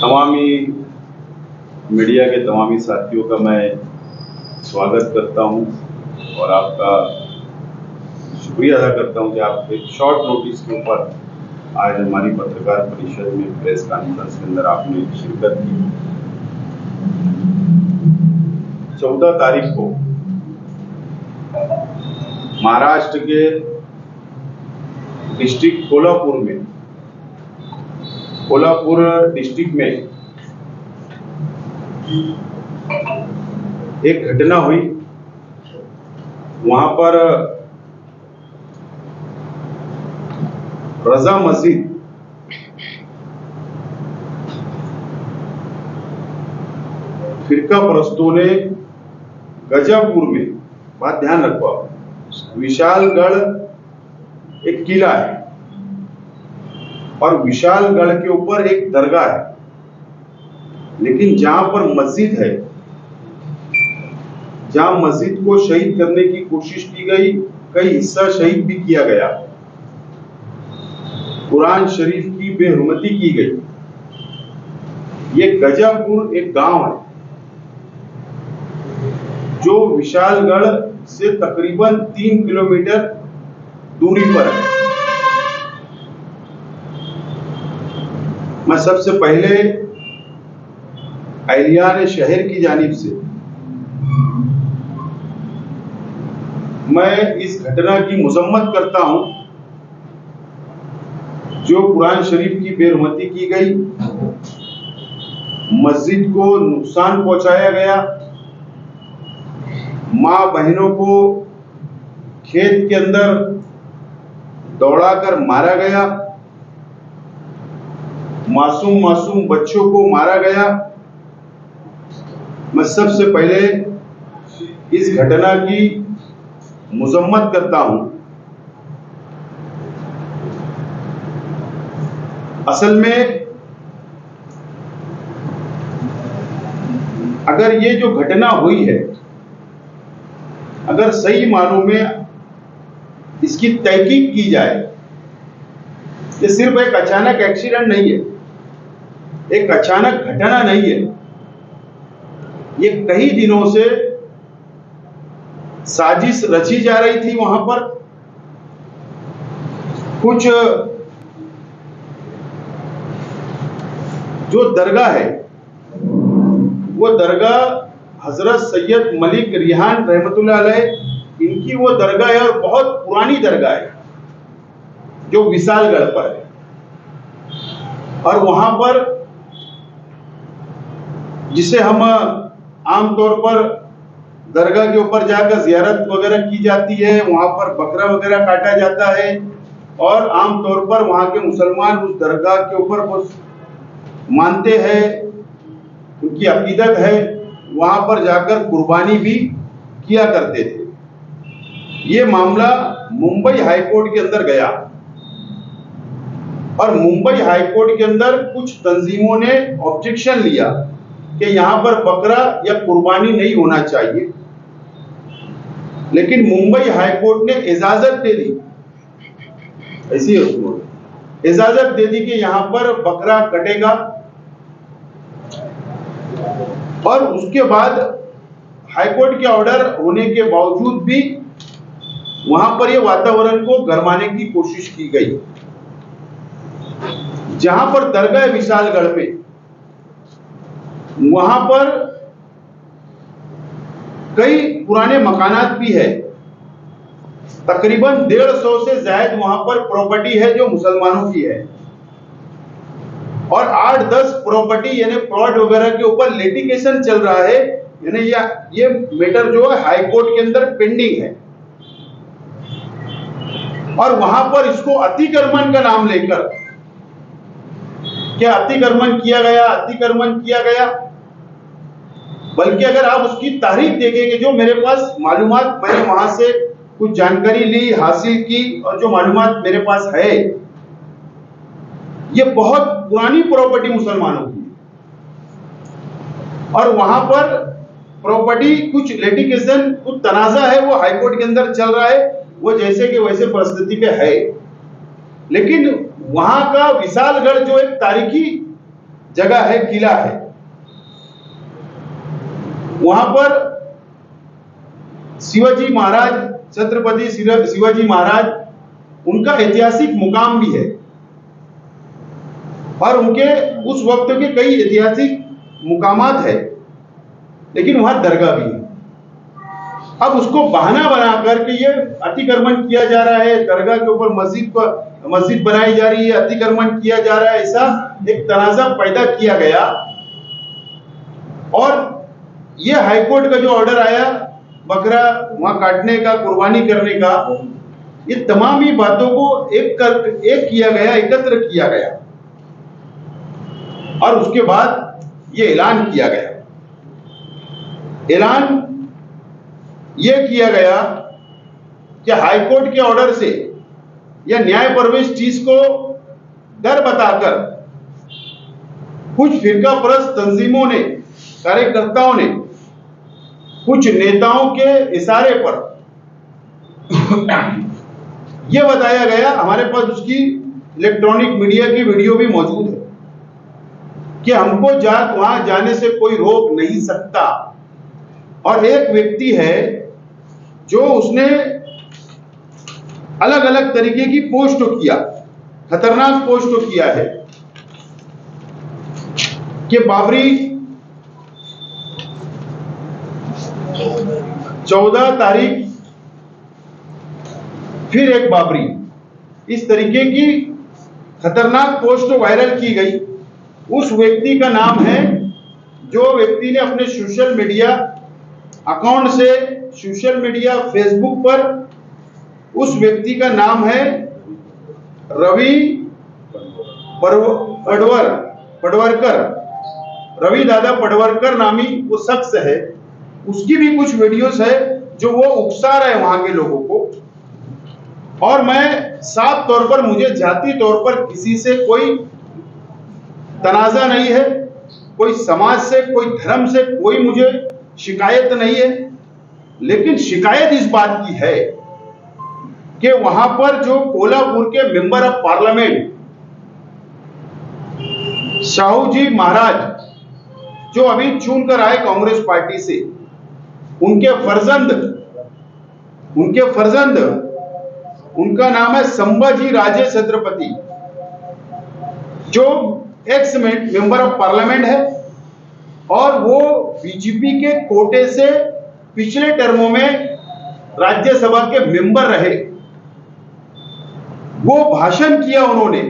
तमामी media के तमामी साथियों का मैं स्वागत करता हूं और आपका शुक्रिया अदा करता हूं कि आप एक शॉर्ट नोटिस के ऊपर आज हमारी पत्रकार परिषद में प्रेस कॉन्फ्रेंस के अंदर आपने शिरकत की। 14 तारीख को महाराष्ट्र के डिस्ट्रिक्ट कोल्हापुर डिस्ट्रिक्ट में एक घटना हुई। वहां पर रजा मस्जिद फिरका परस्तों ने गजापुर में, बात ध्यान रखो आप, विशालगढ़ एक किला है और विशालगढ़ के ऊपर एक दरगाह है, लेकिन जहां पर मस्जिद है, जहां मस्जिद को शहीद करने की कोशिश की गई, कई हिस्सा शहीद भी किया गया, कुरान शरीफ की बेहुरमती की गई। ये गजापुर एक गांव है जो विशालगढ़ से तकरीबन 3 किलोमीटर दूरी पर है। मैं सबसे पहले अहलियान शहर की जानिब से मैं इस घटना की मजम्मत करता हूं जो कुरान शरीफ की बेहुरमती की गई, मस्जिद को नुकसान पहुंचाया गया, मां बहनों को खेत के अंदर दौड़ाकर मारा गया, मासूम बच्चों को मारा गया। मैं सबसे पहले इस घटना की मजम्मत करता हूं। असल में अगर ये जो घटना हुई है, अगर सही मानों में इसकी तहकीक की जाए, ये सिर्फ एक अचानक एक्सीडेंट नहीं है, एक अचानक घटना नहीं है, ये कई दिनों से साजिश रची जा रही थी। वहां पर कुछ जो दरगाह है, वो दरगाह हजरत सैयद मलिक रिहान रहमतुल्लाह अलैह, इनकी वो दरगाह है और बहुत पुरानी दरगाह है जो विशालगढ़ पर है। और वहां पर जिसे हम आमतौर पर दरगाह के ऊपर जाकर जियारत वगैरह की जाती है, वहां पर बकरा वगैरह काटा जाता है और आमतौर पर वहां के मुसलमान उस दरगाह के ऊपर कुछ मानते हैं, उनकी अकीदत है, वहां पर जाकर कुर्बानी भी किया करते थे। ये मामला मुंबई हाईकोर्ट के अंदर गया और मुंबई हाईकोर्ट के अंदर कुछ तंजीमों ने ऑब्जेक्शन लिया कि यहां पर बकरा या कुर्बानी नहीं होना चाहिए, लेकिन मुंबई हाईकोर्ट ने इजाजत दे दी, ऐसी इजाजत दे दी कि यहां पर बकरा कटेगा। और उसके बाद हाईकोर्ट के ऑर्डर होने के बावजूद भी वहां पर यह वातावरण को गरमाने की कोशिश की गई। जहां पर दरगाह विशालगढ़ में, वहां पर कई पुराने मकानात भी है, तकरीबन 150 से ज्यादा वहां पर प्रॉपर्टी है जो मुसलमानों की है और 8-10 प्रॉपर्टी यानी प्लॉट वगैरह के ऊपर लिटिगेशन चल रहा है, यानी ये मैटर जो है हाई कोर्ट के अंदर पेंडिंग है। और वहां पर इसको अतिक्रमण का नाम लेकर, क्या अतिक्रमण किया गया, बल्कि अगर आप उसकी तारीख देखेंगे, जो मेरे पास मालूमात, मैंने वहां से कुछ जानकारी ली, हासिल की और जो मालूमात मेरे पास है, ये बहुत पुरानी प्रॉपर्टी मुसलमानों की और वहां पर प्रॉपर्टी कुछ लिटिगेशन, कुछ तनाजा है, वो हाईकोर्ट के अंदर चल रहा है, वो जैसे कि वैसे परिस्थिति पे है। लेकिन वहां का विशालगढ़ जो एक तारीखी जगह है, किला है। वहां पर शिवाजी महाराज, छत्रपति शिवाजी महाराज, उनका ऐतिहासिक मुकाम भी है और उनके उस वक्त के कई ऐतिहासिक मुकामात है, लेकिन वहां दरगाह भी है। अब उसको बहाना बना करके ये अतिक्रमण किया जा रहा है, दरगाह के ऊपर मस्जिद बनाई जा रही है, अतिक्रमण किया जा रहा है, ऐसा एक तनाज़ा पैदा किया गया। और ये हाईकोर्ट का जो ऑर्डर आया बकरा वहां काटने का, कुर्बानी करने का, ये तमाम ही बातों को एक किया गया, एकत्र किया गया और उसके बाद ये ऐलान किया गया। ऐलान ये किया गया कि हाईकोर्ट के ऑर्डर से या न्यायप्रविष्ट चीज को डर बताकर कुछ फिरकापरस्त तंजीमों ने, कार्यकर्ताओं ने, कुछ नेताओं के इशारे पर यह बताया गया, हमारे पास उसकी इलेक्ट्रॉनिक मीडिया की वीडियो भी मौजूद है, कि हमको वहां जाने से कोई रोक नहीं सकता। और एक व्यक्ति है जो उसने अलग अलग तरीके की पोस्ट किया, खतरनाक पोस्ट किया है कि बाबरी 14 तारीख फिर एक बाबरी, इस तरीके की खतरनाक पोस्ट वायरल की गई। उस व्यक्ति का नाम है, जो व्यक्ति ने अपने सोशल मीडिया अकाउंट से, सोशल मीडिया फेसबुक पर, उस व्यक्ति का नाम है रवि पडवरकर, रवि दादा पडवरकर नामी वो शख्स है। उसकी भी कुछ वीडियोस है जो वो उकसा रहे वहां के लोगों को। और मैं साफ तौर पर, मुझे जाती तौर पर किसी से कोई तनाजा नहीं है, कोई समाज से, कोई धर्म से कोई मुझे शिकायत नहीं है, लेकिन शिकायत इस बात की है कि वहां पर जो कोल्हापुर के मेंबर ऑफ पार्लियामेंट साहू जी महाराज, जो अभी चुनकर आए कांग्रेस पार्टी से, उनके फर्जंद उनका नाम है संभाजी राजे छत्रपति, जो एक्स मेंबर ऑफ पार्लियामेंट है और वो बीजेपी के कोटे से पिछले टर्मों में राज्यसभा के मेंबर रहे। वो भाषण किया उन्होंने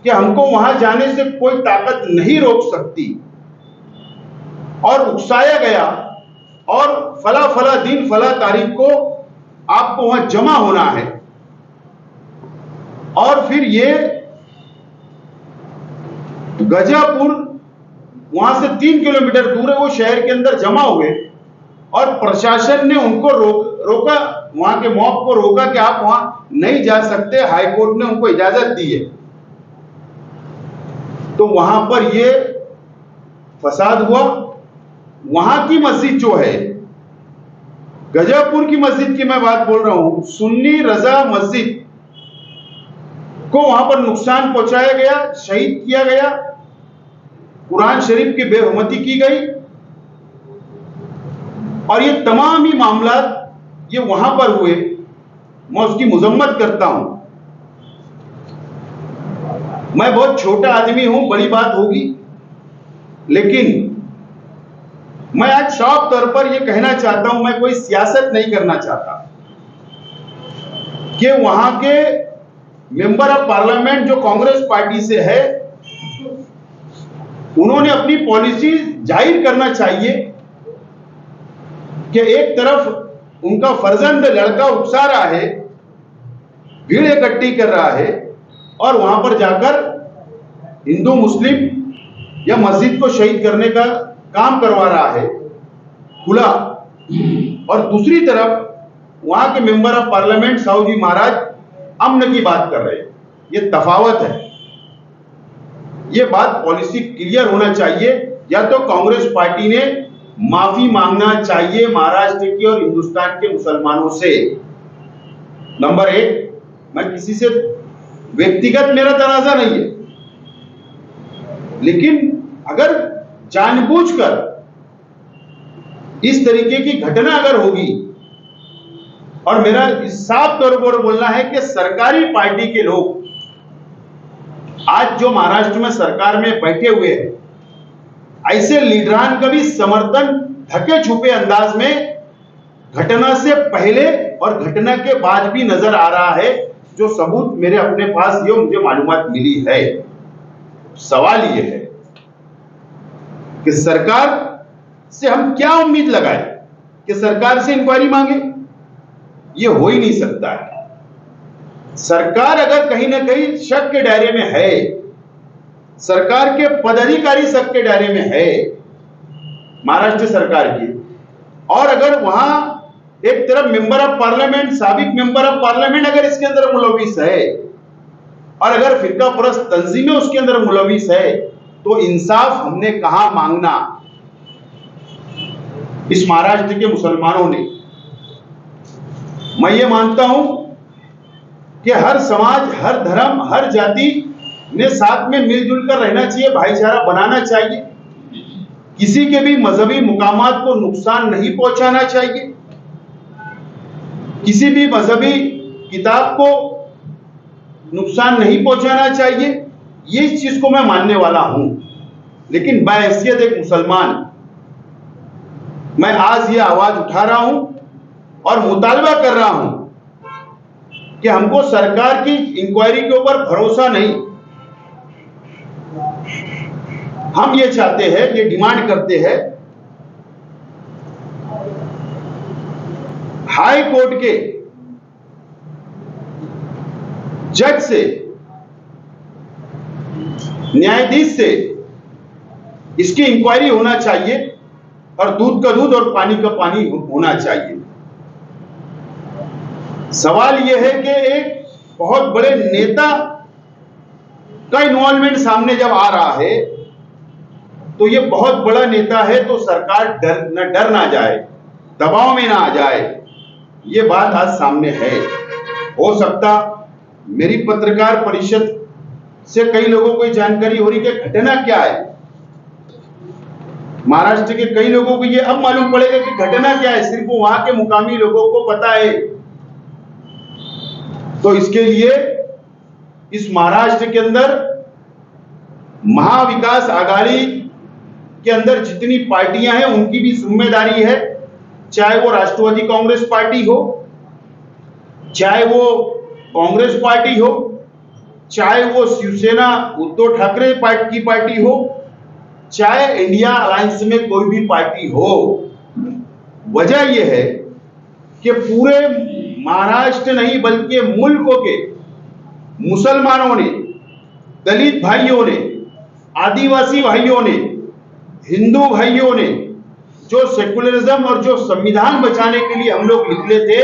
कि हमको वहां जाने से कोई ताकत नहीं रोक सकती, और उकसाया गया और फला दिन फला तारीख को आपको वहां जमा होना है। और फिर ये गजापुर वहां से 3 किलोमीटर दूर है, वो शहर के अंदर जमा हुए और प्रशासन ने उनको रोका, वहां के मॉब को रोका कि आप वहां नहीं जा सकते, हाईकोर्ट ने उनको इजाजत दी है। तो वहां पर ये फसाद हुआ। वहां की मस्जिद जो है, गजापुर की मस्जिद की मैं बात बोल रहा हूं, सुन्नी रजा मस्जिद को वहां पर नुकसान पहुंचाया गया, शहीद किया गया, कुरान शरीफ की बेहुरमती की गई, और ये तमाम ही मामला ये वहां पर हुए। मैं उसकी मजम्मत करता हूं। मैं बहुत छोटा आदमी हूं, बड़ी बात होगी, लेकिन मैं आज साफ तौर पर यह कहना चाहता हूं, मैं कोई सियासत नहीं करना चाहता, कि वहां के मेंबर ऑफ पार्लियामेंट जो कांग्रेस पार्टी से है, उन्होंने अपनी पॉलिसी जाहिर करना चाहिए कि एक तरफ उनका फर्जंद लड़का उकसा रहा है, भीड़ इकट्ठी कर रहा है, और वहां पर जाकर हिंदू मुस्लिम या मस्जिद को शहीद करने का काम करवा रहा है खुला, और दूसरी तरफ वहां के मेंबर ऑफ पार्लियामेंट साहू जी महाराज अमन की बात कर रहे हैं। ये तफावत है। ये बात पॉलिसी क्लियर होना चाहिए, या तो कांग्रेस पार्टी ने माफी मांगना चाहिए महाराष्ट्र की और हिंदुस्तान के मुसलमानों से। नंबर 1, मैं किसी से व्यक्तिगत मेरा तनाजा नहीं है, लेकिन अगर जानबूझकर इस तरीके की घटना अगर होगी, और मेरा साफ तौर पर बोलना है कि सरकारी पार्टी के लोग आज जो महाराष्ट्र में सरकार में बैठे हुए हैं, ऐसे लीडरान का भी समर्थन ढके छुपे अंदाज में घटना से पहले और घटना के बाद भी नजर आ रहा है, जो सबूत मेरे अपने पास ये मुझे मालूमात मिली है। सवाल ये है कि सरकार से हम क्या उम्मीद लगाएं कि सरकार से इंक्वायरी मांगे? ये हो ही नहीं सकता है। सरकार अगर कहीं ना कहीं शक के दायरे में है, सरकार के पदाधिकारी शक के दायरे में है महाराष्ट्र सरकार की, और अगर वहां एक तरफ मेंबर ऑफ पार्लियामेंट, साबिक मेंबर ऑफ पार्लियामेंट अगर इसके अंदर मुलविस है, और अगर फिरका परस्त तंजीमें उसके अंदर मुलविस है, तो इंसाफ हमने कहां मांगना? इस महाराष्ट्र के मुसलमानों ने, मैं ये मानता हूं कि हर समाज, हर धर्म, हर जाति ने साथ में मिलजुल कर रहना चाहिए, भाईचारा बनाना चाहिए, किसी के भी मजहबी मुकामात को नुकसान नहीं पहुंचाना चाहिए, किसी भी मजहबी किताब को नुकसान नहीं पहुंचाना चाहिए। ये इस चीज को मैं मानने वाला हूं, लेकिन बाहैसियत एक मुसलमान मैं आज ये आवाज उठा रहा हूं और मुतालबा कर रहा हूं कि हमको सरकार की इंक्वायरी के ऊपर भरोसा नहीं। हम ये चाहते हैं, ये डिमांड करते हैं, हाई कोर्ट के जज से, न्यायाधीश से इसकी इंक्वायरी होना चाहिए, और दूध का दूध और पानी का पानी होना चाहिए। सवाल यह है कि एक बहुत बड़े नेता का इन्वॉल्वमेंट सामने जब आ रहा है, तो ये बहुत बड़ा नेता है, तो सरकार डर ना जाए, दबाव में ना आ जाए। ये बात आज सामने है। हो सकता मेरी पत्रकार परिषद से कई लोगों को जानकारी हो रही कि घटना क्या है, महाराष्ट्र के कई लोगों को ये अब मालूम पड़ेगा कि घटना क्या है, सिर्फ वहां के मुकामी लोगों को पता है। तो इसके लिए इस महाराष्ट्र के अंदर महाविकास आघाड़ी के अंदर जितनी पार्टियां हैं उनकी भी जिम्मेदारी है, चाहे वो राष्ट्रवादी कांग्रेस पार्टी हो, चाहे वो कांग्रेस पार्टी हो, चाहे वो शिवसेना उद्धव ठाकरे की पार्टी हो, चाहे इंडिया अलायंस में कोई भी पार्टी हो। वजह यह है कि पूरे महाराष्ट्र नहीं बल्कि मुल्क के मुसलमानों ने, दलित भाइयों ने, आदिवासी भाइयों ने, हिंदू भाइयों ने, जो सेकुलरिज्म और जो संविधान बचाने के लिए हम लोग निकले थे,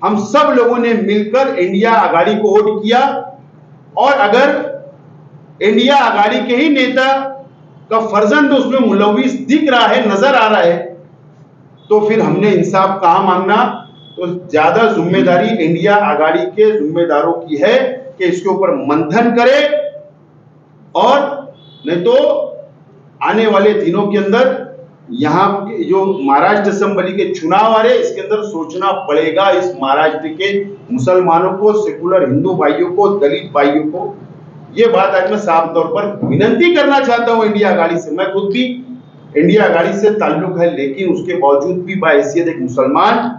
हम सब लोगों ने मिलकर इंडिया आघाड़ी को वोट किया। और अगर इंडिया आघाड़ी के ही नेता का फर्जंद उसमें मुलविस दिख रहा है, नजर आ रहा है, तो फिर हमने इंसाफ कहां मांगना? तो ज्यादा जिम्मेदारी इंडिया आघाड़ी के जिम्मेदारों की है कि इसके ऊपर मंथन करे, और नहीं तो आने वाले दिनों के अंदर यहाँ के जो महाराष्ट्र असेंबली के चुनाव आ रहे, इसके अंदर सोचना पड़ेगा इस महाराष्ट्र के मुसलमानों को, सेकुलर हिंदू भाइयों को, दलित भाइयों को। ये बात आज मैं साफ तौर पर विनती करना चाहता हूं इंडिया आघाड़ी से। मैं खुद भी इंडिया आघाड़ी से ताल्लुक है, लेकिन उसके बावजूद भी बाहैसियत एक मुसलमान,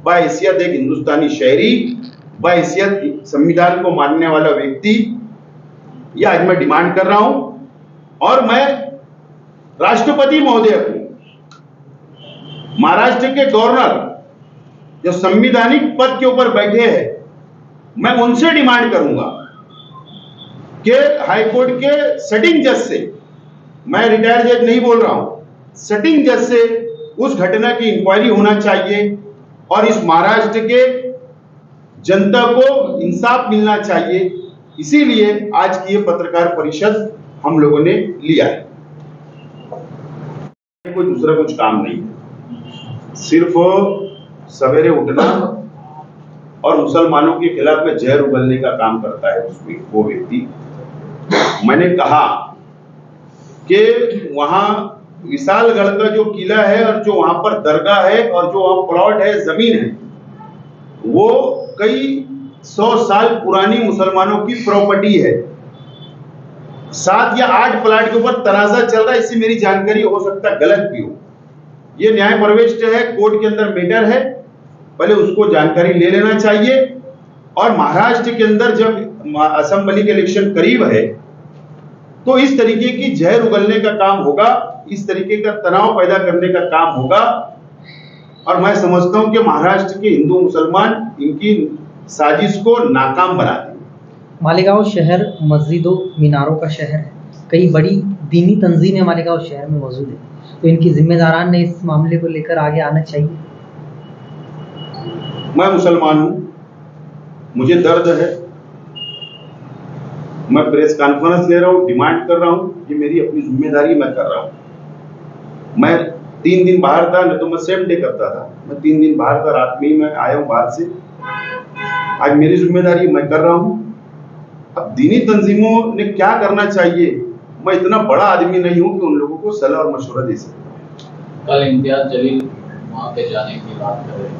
बाहैसियत एक हिंदुस्तानी शहरी, बाहैसियत संविधान को मानने वाला व्यक्ति, यह आज मैं डिमांड कर रहा हूं। और मैं राष्ट्रपति महोदय को, महाराष्ट्र के गवर्नर जो संवैधानिक पद के ऊपर बैठे हैं, मैं उनसे डिमांड करूंगा कि हाईकोर्ट के सिटिंग जज से, मैं रिटायर्ड जज नहीं बोल रहा हूं, सिटिंग जज से उस घटना की इंक्वायरी होना चाहिए, और इस महाराष्ट्र के जनता को इंसाफ मिलना चाहिए। इसीलिए आज की ये पत्रकार परिषद हम लोगों ने लिया है। कोई दूसरा कुछ काम नहीं है, सिर्फ सवेरे उठना और मुसलमानों के खिलाफ में जहर उगलने का काम करता है वो व्यक्ति। मैंने कहा कि वहां विशालगढ़ का जो किला है और जो वहां पर दरगाह है और जो वहां प्लॉट है, जमीन है, वो कई 100 साल पुरानी मुसलमानों की प्रॉपर्टी है। 7 या 8 प्लाट के ऊपर तनाजा चल रहा है। इससे मेरी जानकारी हो सकता है गलत भी हो। ये न्याय प्रविष्ट है, कोर्ट के अंदर मैटर है, पहले उसको जानकारी ले लेना चाहिए। और महाराष्ट्र के अंदर जब असेंबली के इलेक्शन करीब है, तो इस तरीके की जहर उगलने का काम होगा, इस तरीके का तनाव पैदा करने का काम होगा। और मैं समझता हूं कि महाराष्ट्र के हिंदू मुसलमान इनकी साजिश को नाकाम बना देंगे। मालेगांव शहर मस्जिदों मीनारों का शहर है, कई बड़ी दीनी तंजीमें मालेगांव शहर में मौजूद है, तो इनकी जिम्मेदारान ने इस मामले को लेकर आगे आना चाहिए। मैं मुसलमान हूं, मुझे दर्द है, मैं प्रेस कॉन्फ्रेंस ले रहा हूं, डिमांड कर रहा हूं, ये मेरी अपनी जिम्मेदारी मैं कर रहा हूं। मैं 3 दिन बाहर था, नहीं तो मैं सेम डे करता था। मैं 3 दिन बाहर था, रात में ही मैं आया हूं बाहर से। आज मेरी जिम्मेदारी मैं कर रहा हूं। अब दीनी तंजीमों ने क्या करना चाहिए, मैं इतना बड़ा आदमी नहीं हूं कि उन लोगों को सलाह और मशवरा दे सकूं। कल इम्तियाज जलील वहाँ पे जाने की बात कर रहे हैं,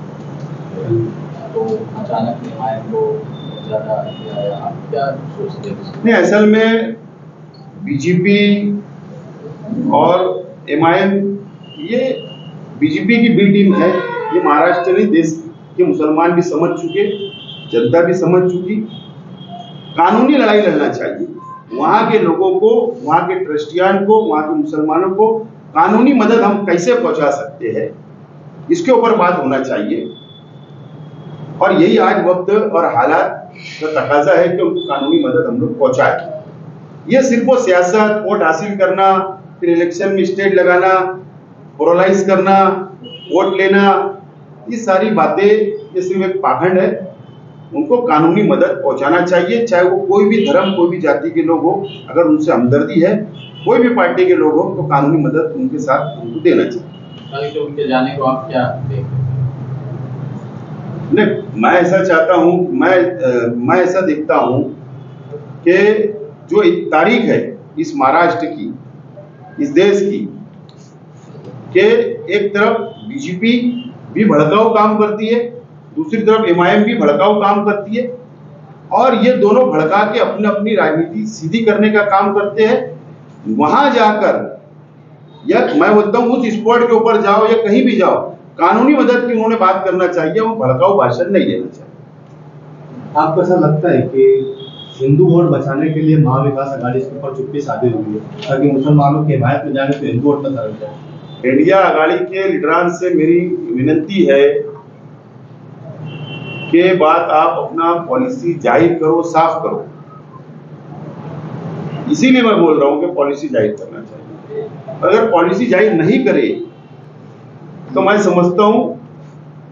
तो अचानक हिमायत को ज्यादा किया है, आप क्या सोचते हैं? नहीं, असल में बीजेपी और एमआईएम, ये बीजेपी की बी टीम है। ये महाराष्ट्र नहीं, देश के मुसलमान भी समझ चुके, जनता भी समझ चुकी। कानूनी लड़ाई लड़ना चाहिए। वहां के लोगों को, वहां के ट्रस्टियान को, वहां के मुसलमानों को कानूनी मदद हम कैसे पहुंचा सकते हैं, इसके ऊपर बात होना चाहिए। और यही आज वक्त और हालात का तकाजा है कि उनको कानूनी मदद हम लोग पहुंचाए। ये सिर्फ वो सियासत, वोट हासिल करना, फिर इलेक्शन में स्टेट लगाना, पोलराइज करना, वोट लेना, ये सारी बातें, ये सिर्फ एक पाखंड है। उनको कानूनी मदद पहुंचाना चाहिए, चाहे वो कोई भी धर्म, कोई भी जाति के लोग हो। अगर उनसे हमदर्दी है, कोई भी पार्टी के लोग हो, तो कानूनी मदद उनके साथ उनको देना चाहिए। तो उनके जाने को आप क्या देखते हैं? नहीं, मैं ऐसा चाहता हूं, मैं ऐसा देखता हूं कि जो एक तारीख है इस महाराष्ट्र की, इस देश की, कि एक तरफ बीजेपी भी भड़काऊ काम करती है, दूसरी तरफ एमआईएम भी भड़काऊ काम करती है, और ये दोनों भड़का के अपनी अपनी राजनीति सीधी करने का काम करते हैं। वहां जाकर, या मैं बोलता हूं उस स्पॉट के ऊपर जाओ या कहीं भी जाओ, कानूनी मदद की उन्होंने बात करना चाहिए, वो भड़काऊ भाषण नहीं देना चाहिए। आपको ऐसा लगता है कि हिंदू वोट बचाने के लिए महाविकास अघाड़ी इसके ऊपर चुप्पी साधी हुई है, ताकि मुसलमानों की हिमायत में जाने तो हिंदू वोट न तरफ जाए? इंडिया अघाड़ी के लीडरान से मेरी विनती है कि बात आप अपना पॉलिसी जाहिर करो, साफ करो। इसीलिए मैं बोल रहा हूं कि पॉलिसी जाहिर करना चाहिए। अगर पॉलिसी जाहिर नहीं करे तो मैं समझता हूं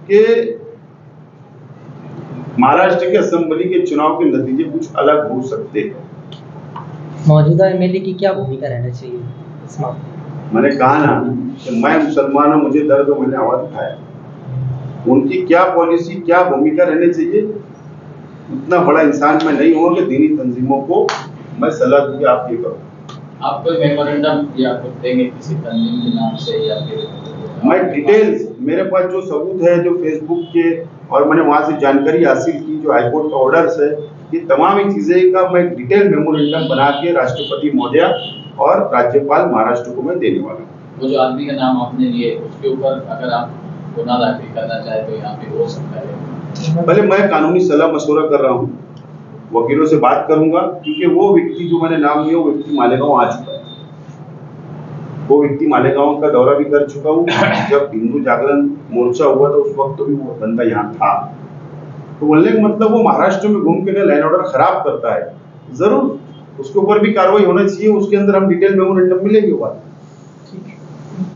कि महाराष्ट्र के असेंबली के चुनाव के नतीजे कुछ अलग हो सकते हैं। मौजूदा एमएलए की क्या भूमिका रहना चाहिए इस मामले? मैंने कहा ना कि मैं मुसलमान हूं, मुझे दर्द हो, मैंने आवाज उठाया। उनकी क्या पॉलिसी, क्या भूमिका रहनी चाहिए, उतना बड़ा इंसान मैं नहीं हूं कि दीनी तंजीमों को मैं सलाह दूं कि आप ये करो। आप कोई मेमोरेंडम या कुछ देंगे किसी तंजीम के नाम से, या फिर? मैं डिटेल्स, मेरे पास जो सबूत है, जो फेसबुक के, और मैंने वहां से जानकारी हासिल की, जो हाईकोर्ट का ऑर्डर्स है, ये तमाम ही चीजें का मैं डिटेल मेमोरेंडम बना के राष्ट्रपति महोदया और राज्यपाल महाराष्ट्र को मैं देने वाला हूँ। वो जो आदमी का नाम आपने लिए, उसके ऊपर अगर आप गुनाह दाखिल करना चाहे तो यहाँ पे हो सकता है? पहले मैं कानूनी सलाह मशवरा कर रहा हूँ, वकीलों से बात करूंगा, क्योंकि वो व्यक्ति जो मैंने नाम लिया, वो व्यक्ति मालेगांव आ चुका है। वो व्यक्ति मालेगांव का दौरा भी कर चुका हूँ। जब हिंदू जागरण मोर्चा हुआ था उस वक्त तो भी वो बंदा यहाँ था। तो बोलने का मतलब वो महाराष्ट्र में घूम के लाइन ऑर्डर खराब करता है, जरूर उसके ऊपर भी कार्रवाई होना चाहिए। उसके अंदर हम डिटेल मेमोरेंडम मिलेगी बात।